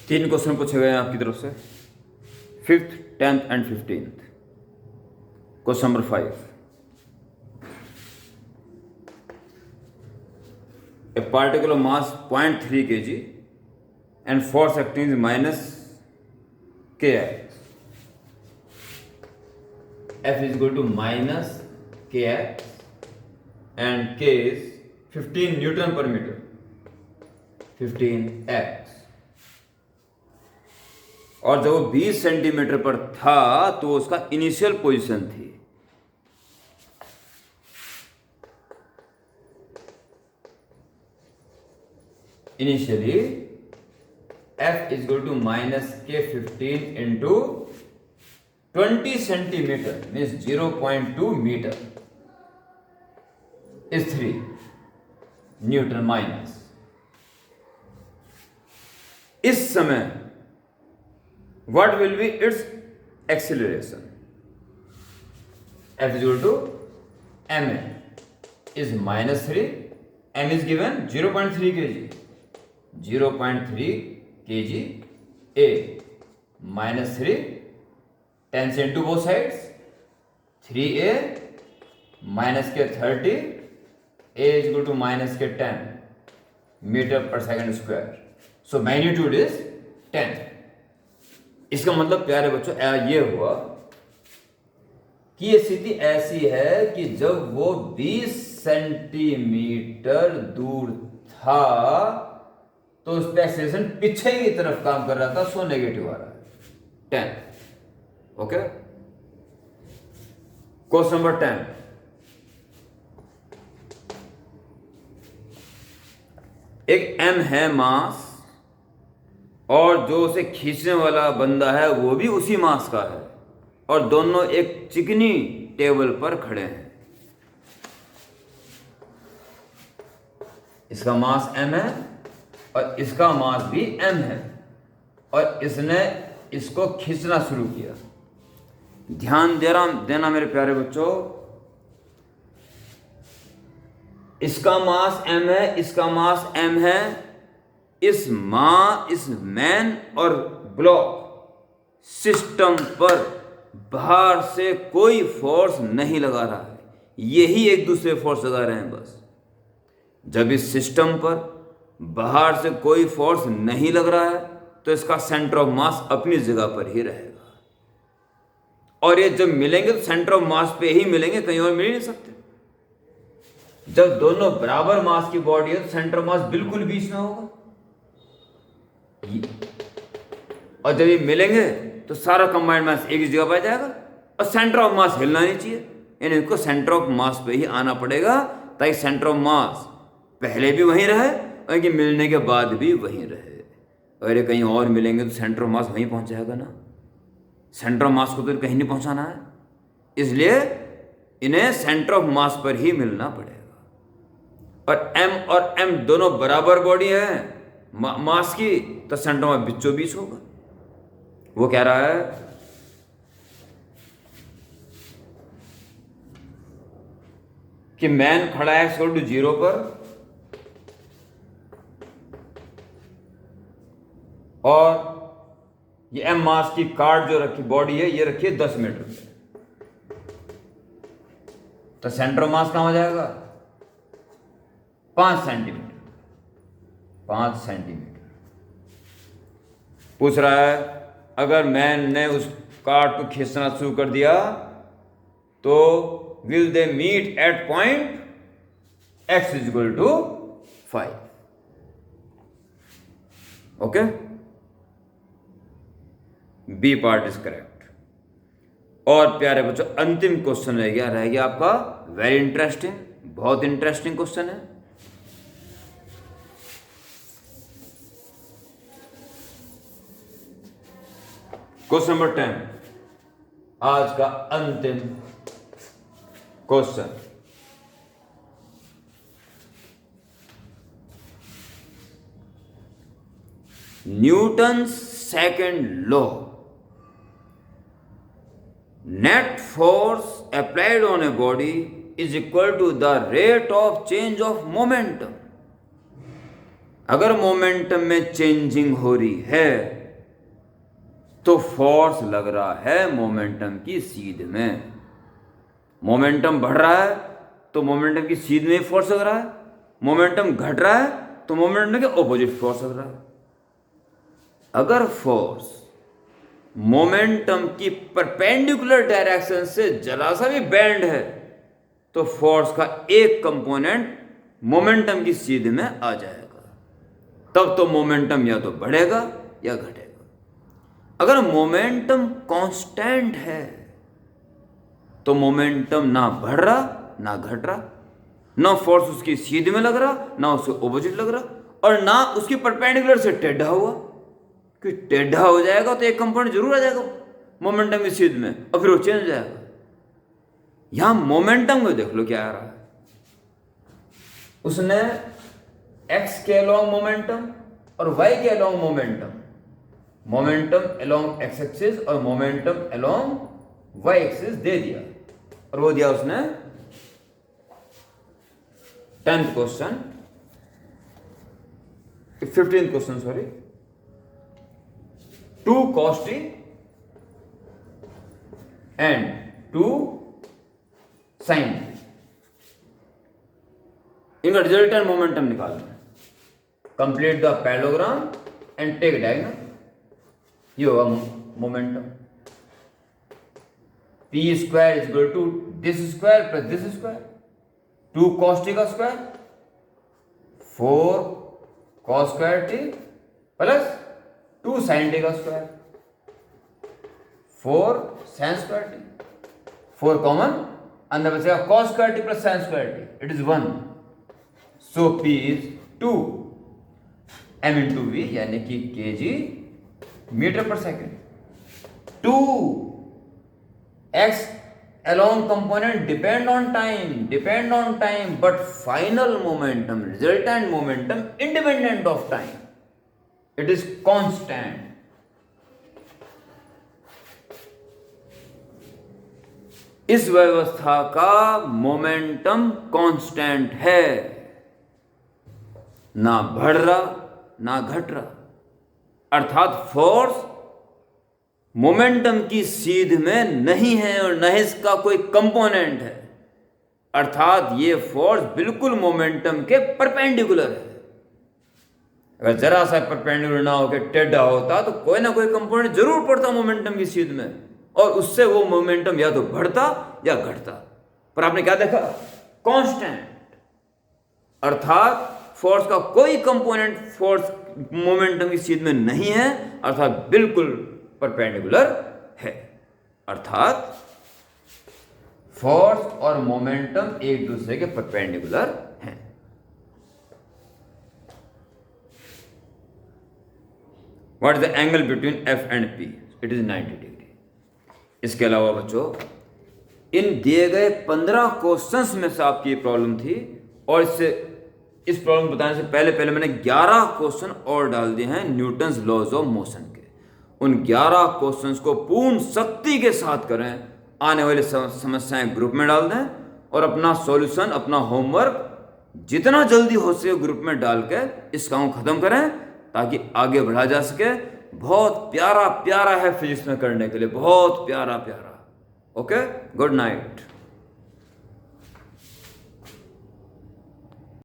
तीन क्वेश्चन पूछे गए हैं आपकी तरफ से, 5th, 10th and 15th। Question number 5, a particle of mass 0.3 kg and force acting is minus kx. F is equal to minus kx and k is 15 Newton per meter, 15x। और जब वो 20 centimetre पर था तो उसका initial position थी। Initially F is equal to minus K15 into 20 centimetre means 0.2 metre is 3 newton minus. इस समय what will be its acceleration? F is equal to ma is minus 3, m is given 0.3 kg, 0.3 kg a minus 3 10 into both sides, 3a minus k 30, a is equal to minus k 10 meter per second square, so magnitude is 10। इसका मतलब प्यारे बच्चों ये हुआ कि ये स्थिति ऐसी है कि जब वो 20 सेंटीमीटर दूर था तो उस पे एक्सेलरेशन पीछे की तरफ काम कर रहा था, सो नेगेटिव आ रहा है 10। ओके, क्वेश्चन नंबर 10, एक m है मास और जो उसे खींचने वाला बंदा है वो भी उसी मास का है और दोनों एक चिकनी टेबल पर खड़े हैं। इसका मास m है और इसका मास भी m है और इसने इसको खींचना शुरू किया। ध्यान देना मेरे प्यारे बच्चों, इसका मास m है, इसका मास m है। इस मैन और ब्लॉक सिस्टम पर बाहर से कोई फोर्स नहीं लगा रहा है, यही एक दूसरे फोर्स लगा रहे हैं बस। जब इस सिस्टम पर बाहर से कोई फोर्स नहीं लग रहा है तो इसका सेंटर ऑफ मास अपनी जगह पर ही रहेगा और ये जब मिलेंगे तो सेंटर ऑफ मास पे ही मिलेंगे, कहीं और मिल ही नहीं सकते। जब दोनों बराबर मास की बॉडी है तो सेंटर ऑफ मास बिल्कुल बीच में होगा और जब ये मिलेंगे तो सारा कंबाइंड मास एक ही जगह पर जाएगा और सेंटर ऑफ मास हिलना नहीं चाहिए, यानी इनको सेंटर ऑफ मास पे ही आना पड़ेगा ताकि सेंटर ऑफ मास पहले भी वहीं रहे और इनके मिलने के बाद भी वहीं रहे। अगर ये कहीं और मिलेंगे तो सेंटर ऑफ मास वहीं पहुंच जाएगा ना, सेंटर ऑफ मास को तो कहीं नहीं पहुंचाना है, इसलिए इन्हें सेंटर ऑफ मास पर ही मिलना पड़ेगा। और m दोनों बराबर बॉडी है मास की तो सेंटर ऑफ बीचों बीच होगा। वो कह रहा है कि मैन खड़ा है x = 0 पर और ये m मास की कार्ड जो रखी बॉडी है ये रखी है 10 मीटर पे, तो सेंटर ऑफ मास कहां हो जाएगा 5 सेंटीमीटर। 5 सेंटीमीटर पूछ रहा है, अगर मैन ने उस कार्ड को खींचना शुरू कर दिया तो will they meet at point x = 5। Okay, B part is correct. और प्यारे बच्चों अंतिम क्वेश्चन रह गया आपका वेरी इंटरेस्टिंग, बहुत इंटरेस्टिंग क्वेश्चन है। क्वेश्चन नंबर 10, आज का अंतिम question. Newton's second law, net force applied on a body is equal to the rate of change of momentum. अगर मोमेंटम में चेंजिंग हो रही है तो फोर्स लग रहा है मोमेंटम की सीध में। मोमेंटम बढ़ रहा है तो मोमेंटम की सीध में फोर्स लग रहा है, मोमेंटम घट रहा है तो मोमेंटम के ऑपोजिट फोर्स लग रहा है। अगर फोर्स मोमेंटम की परपेंडिकुलर डायरेक्शन से जरा सा भी बेंड है तो फोर्स का एक कंपोनेंट मोमेंटम की सीध में आ जाएगा, तब तो मोमेंटम या तो बढ़ेगा या घटेगा। अगर मोमेंटम कांस्टेंट है तो मोमेंटम ना बढ़ रहा ना घट रहा, ना फोर्स उसकी सीध में लग रहा ना उसके ऑपोजिट लग रहा, और ना उसकी परपेंडिकुलर से टेढ़ा हुआ, कि टेढ़ा हो जाएगा तो एक कंपोनेंट जरूर आ जाएगा मोमेंटम की सीध में और फिर वो चेंज हो जाएगा। यहां मोमेंटम को देख लो क्या आ रहा है, उसने एक्स के अलोंग मोमेंटम और वाई के along momentum, momentum along x axis और मोमेंटम अलोंग वाई एक्सिस दे दिया, और वो दिया उसने 10th question 15th question sorry, 2 cos t and 2 sin t, इनका रिजल्टेंट मोमेंटम निकालना है। Complete the parallelogram and take diagonal. ये होगा momentum, p square is equal to this square plus this square, 2 cos t का square 4 cos square t plus 2 sin t का square 4 sin square t, 4 common अंदर बचेगा cos square t plus sin square t, it is 1, so p is 2 m into v यानी कि kg metre पर second. 2 x along component depend on time but final momentum resultant momentum independent of time, it is constant। इस व्यवस्था का momentum constant है, ना बढ़ रहा ना घट रहा, अर्थात फोर्स मोमेंटम की सीध में नहीं है और न इसका कोई कंपोनेंट है, अर्थात ये फोर्स बिल्कुल मोमेंटम के परपेंडिकुलर है। अगर जरा सा परपेंडिकुलर ना होकर टेढ़ा होता तो कोई ना कोई कंपोनेंट जरूर पड़ता मोमेंटम की सीध में, और उससे वो मोमेंटम या तो बढ़ता या घटता, पर आपने क्या देखा, कांस्टेंट, अर्थात फोर्स का कोई कंपोनेंट फोर्स मोमेंटम की सीध में नहीं है, अर्थात बिल्कुल परपेंडिकुलर है, अर्थात फोर्स और मोमेंटम एक दूसरे के परपेंडिकुलर हैं। What is the angle between F and P, it is 90 degree. इसके अलावा बच्चों इन दिए गए 15 क्वेश्चंस में से आपकी प्रॉब्लम थी, और इस प्रॉब्लम बताने से पहले मैंने 11 क्वेश्चन और डाल दिए हैं न्यूटन्स लॉज ऑफ मोशन के। उन 11 क्वेश्चंस को पूर्ण शक्ति के साथ करें, आने वाली समस्याएं ग्रुप में डाल दें, और अपना सॉल्यूशन अपना होमवर्क जितना जल्दी हो सके ग्रुप में डाल के इस काम को खत्म करें ताकि आगे बढ़ा जा सके। बहुत प्यारा प्यारा है फिजिक्स में करने के लिए, बहुत प्यारा प्यारा। Okay, good night.